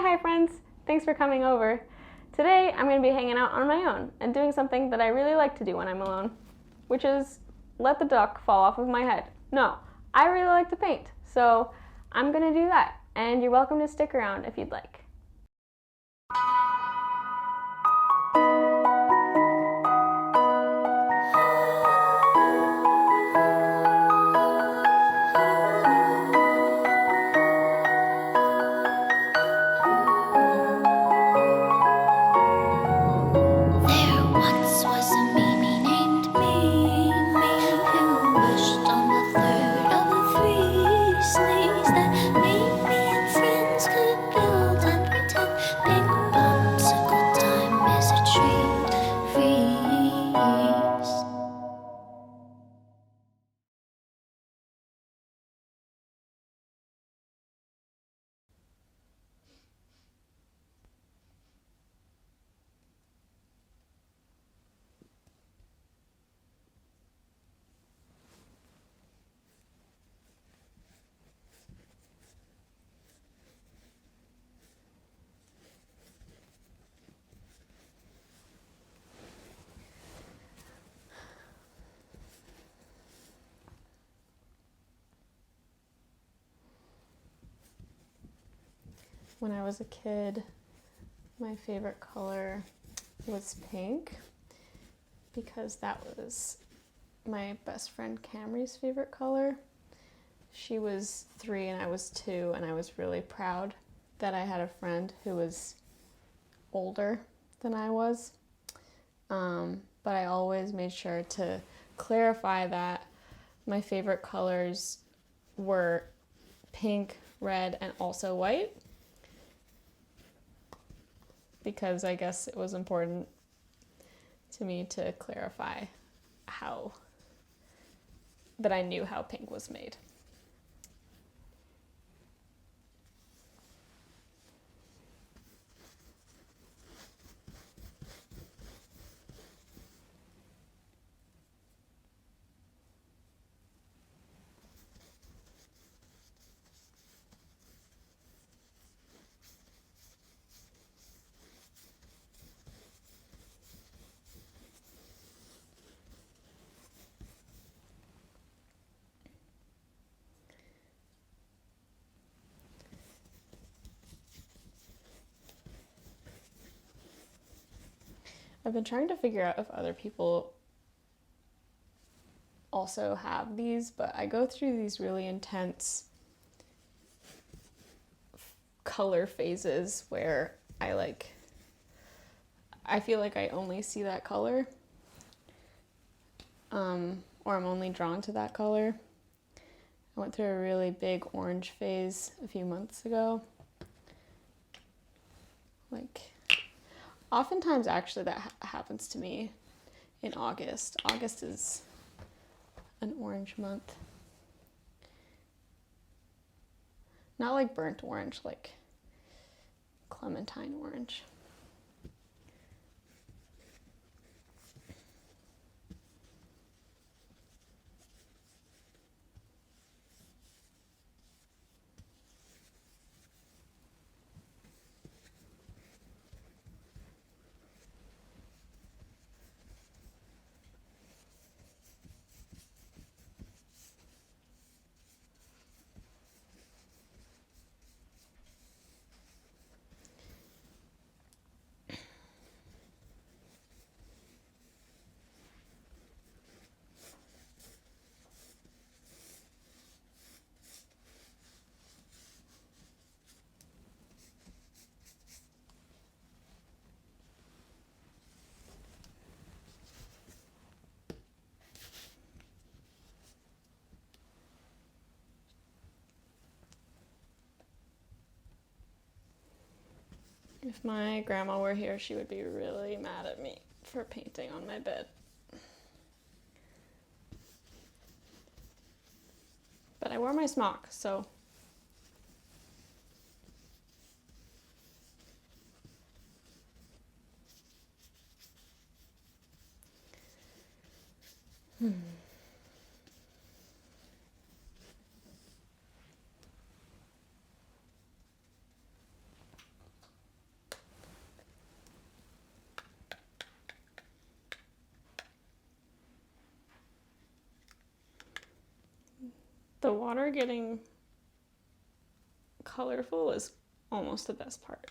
Hi friends! Thanks for coming over. Today I'm going to be hanging out on my own and doing something that I really like to do when I'm alone, which is let the duck fall off of my head. No, I really like to paint, so I'm going to do that, and you're welcome to stick around if you'd like. When I was a kid, my favorite color was pink because that was my best friend Camry's favorite color. She was 3 and I was 2, and I was really proud that I had a friend who was older than I was. But I always made sure to clarify that my favorite colors were pink, red, and also white, because I guess it was important to me to clarify that I knew how pink was made. I've been trying to figure out if other people also have these, but I go through these really intense color phases where I feel like I only see that color, or I'm only drawn to that color. I went through a really big orange phase a few months ago. Oftentimes actually that happens to me in August. August is an orange month. Not like burnt orange, like clementine orange. If my grandma were here, she would be really mad at me for painting on my bed. But I wore my smock, so The water getting colorful is almost the best part.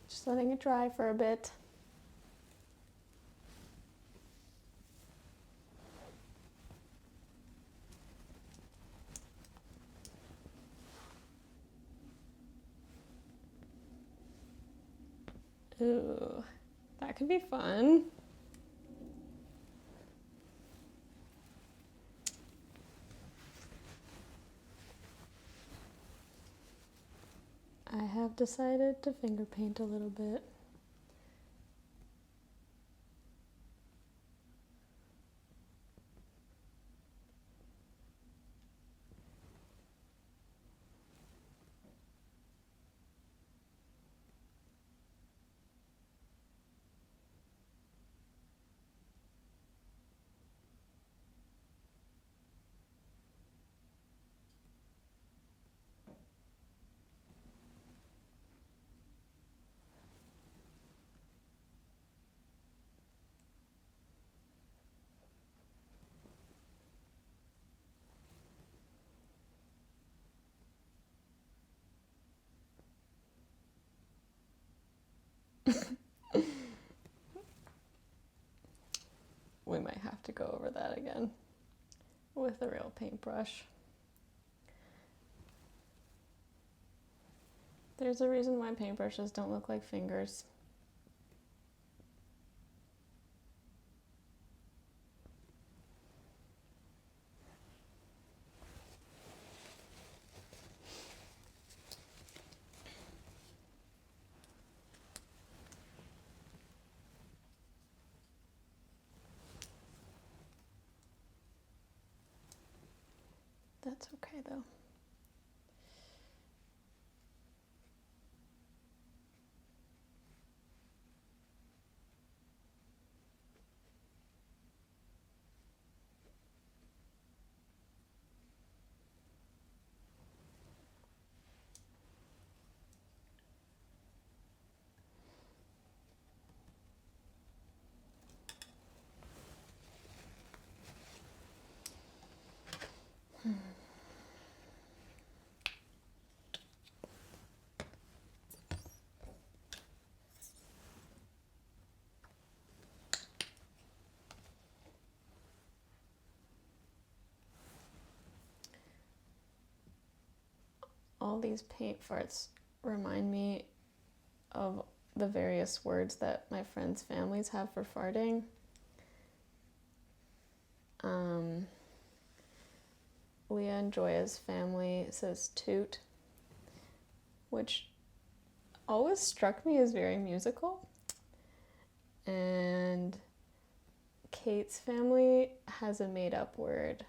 Just letting it dry for a bit. Ooh, that could be fun. I have decided to finger paint a little bit. We might have to go over that again with a real paintbrush. There's a reason why paintbrushes don't look like fingers. That's okay though. All these paint farts remind me of the various words that my friends' families have for farting. Leah and Joya's family says toot, which always struck me as very musical. And Kate's family has a made-up word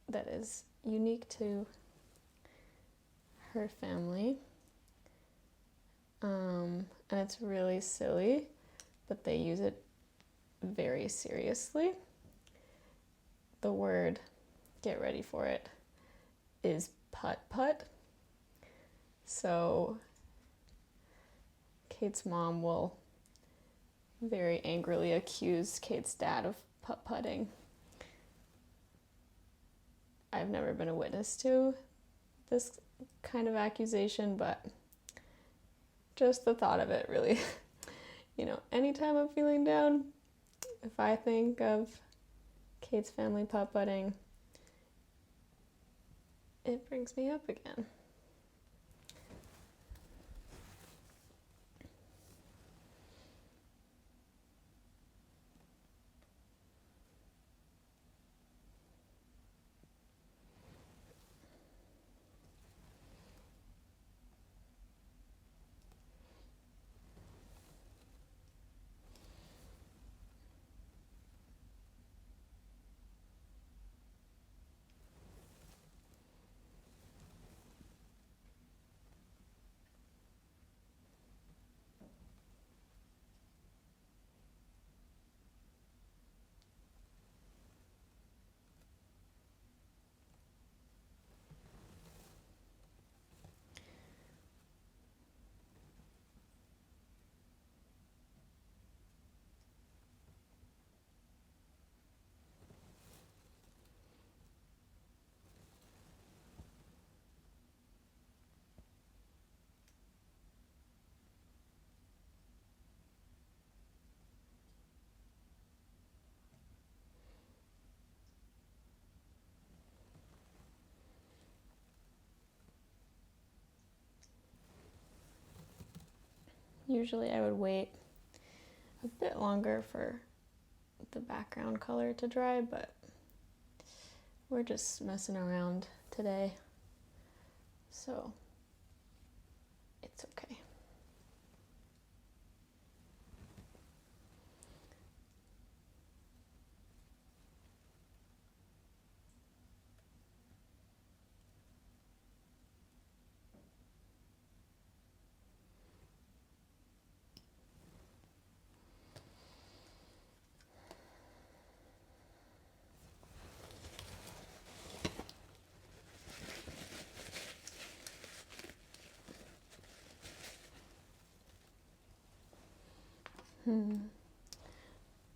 that is unique to her family. And it's really silly, but they use it very seriously. The word, get ready for it, is putt-putt. So Kate's mom will very angrily accuse Kate's dad of putt-putting. I've never been a witness to this kind of accusation, but just the thought of it really, anytime I'm feeling down, if I think of Kate's family putt putting, it brings me up again. Usually I would wait a bit longer for the background color to dry, but we're just messing around today, so it's okay.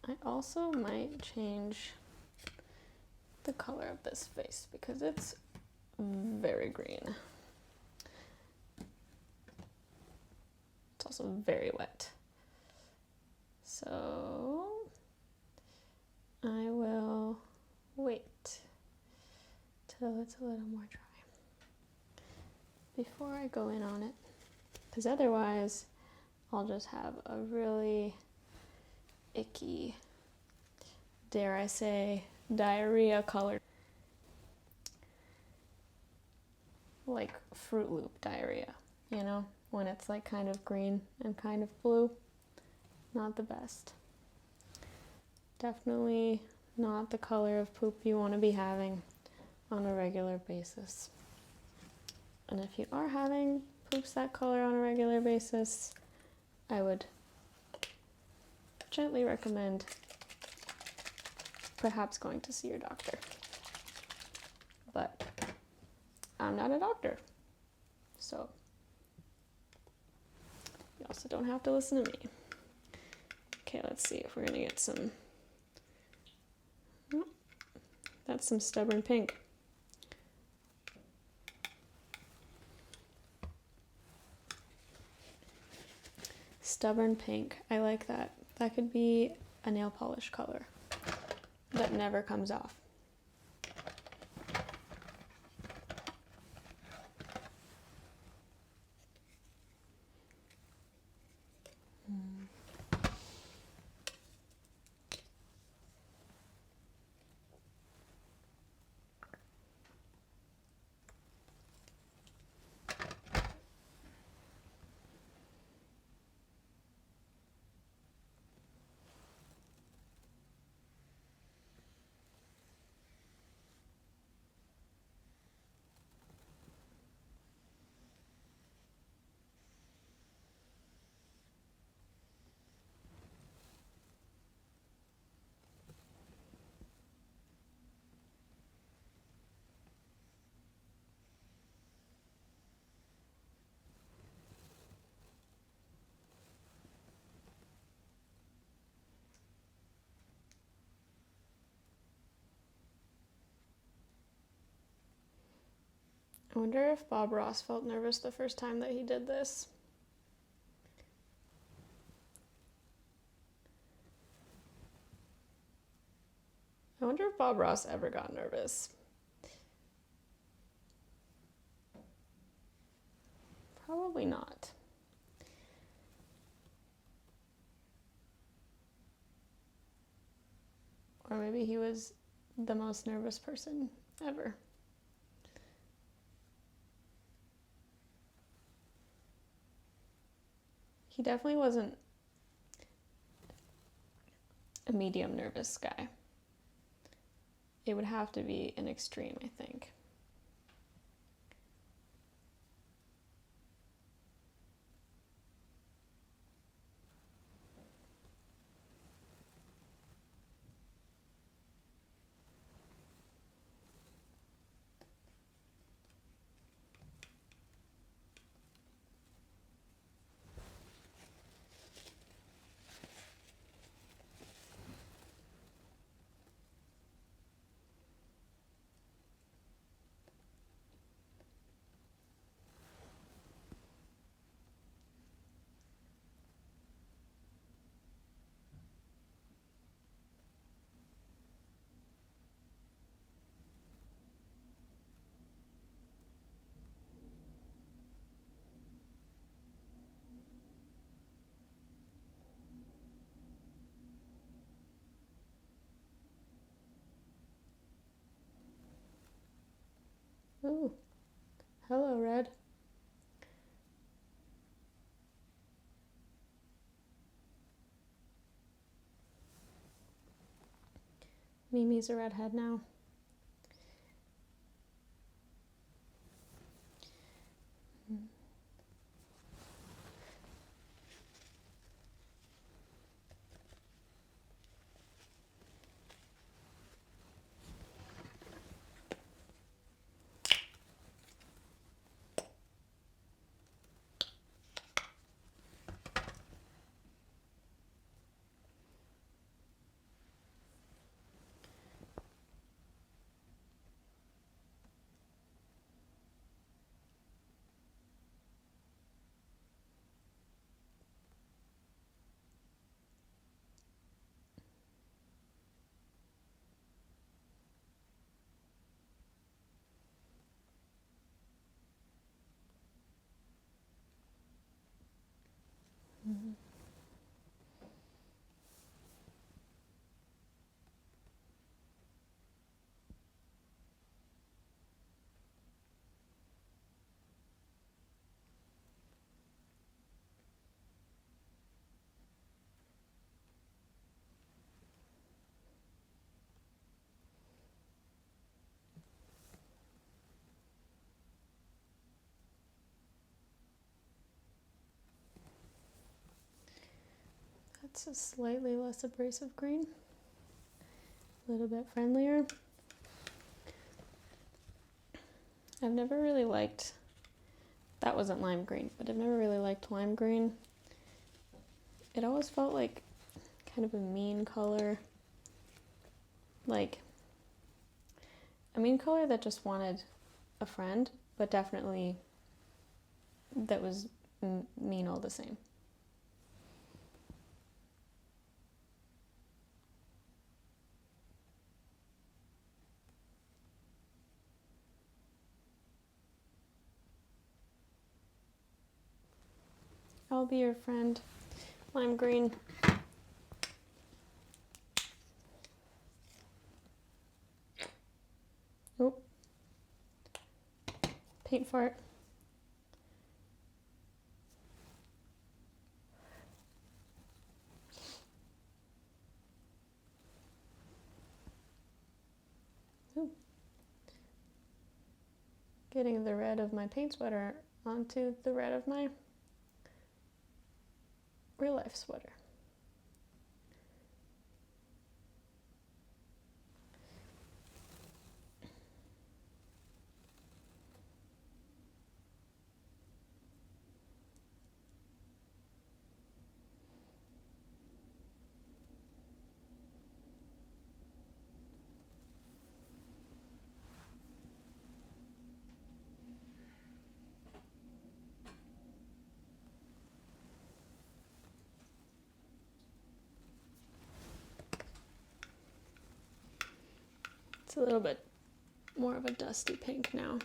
I also might change the color of this face because it's very green. It's also very wet. So I will wait till it's a little more dry before I go in on it, because otherwise I'll just have a really icky, dare I say, diarrhea color. Like Fruit Loop diarrhea, when it's like kind of green and kind of blue. Not the best. Definitely not the color of poop you want to be having on a regular basis. And if you are having poops that color on a regular basis, I would gently recommend perhaps going to see your doctor. But I'm not a doctor, so you also don't have to listen to me. Okay, let's see if we're gonna get some. Oh, that's some Stubborn Pink. Stubborn Pink, I like that. That could be a nail polish color that never comes off. I wonder if Bob Ross felt nervous the first time that he did this. I wonder if Bob Ross ever got nervous. Probably not. Or maybe he was the most nervous person ever. He definitely wasn't a medium nervous guy. It would have to be an extreme, I think. Ooh, hello, Red. Mimi's a redhead now. Mm-hmm. That's a slightly less abrasive green. A little bit friendlier. I've never really liked, that wasn't lime green, but I've never really liked lime green. It always felt like kind of a mean color. Like a mean color that just wanted a friend, but definitely that was mean all the same. I'll be your friend, lime green. Oh, paint fart. Ooh. Getting the red of my paint sweater onto the red of my real life sweater. It's a little bit more of a dusty pink now.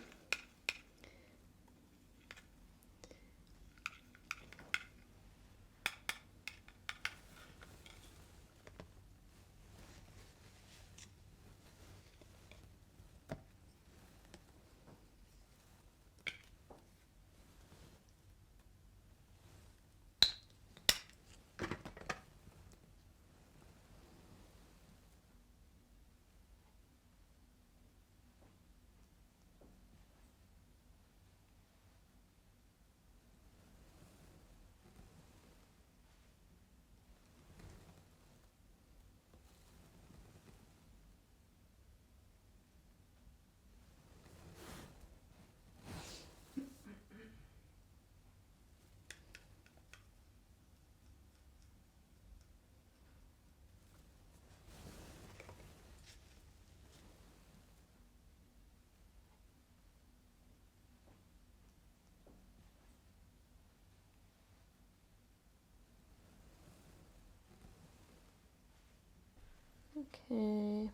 Okay.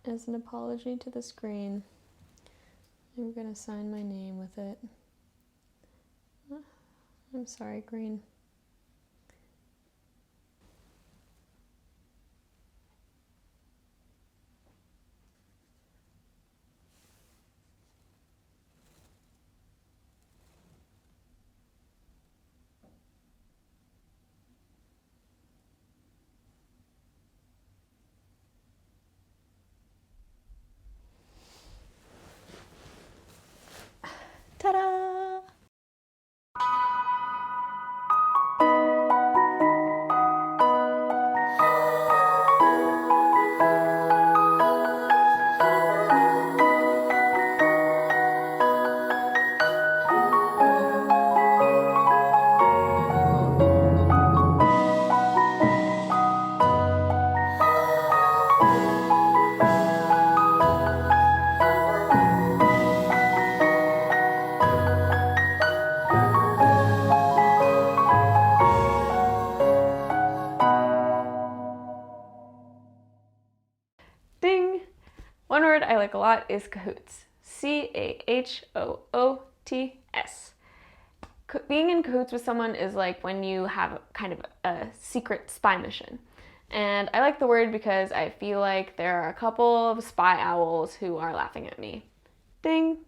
As an apology to the screen, I'm going to sign my name with it. I'm sorry, green. Ta-da! Ding! One word I like a lot is cahoots. C-A-H-O-O-T-S. Being in cahoots with someone is like when you have kind of a secret spy mission. And I like the word because I feel like there are a couple of spy owls who are laughing at me. Ding!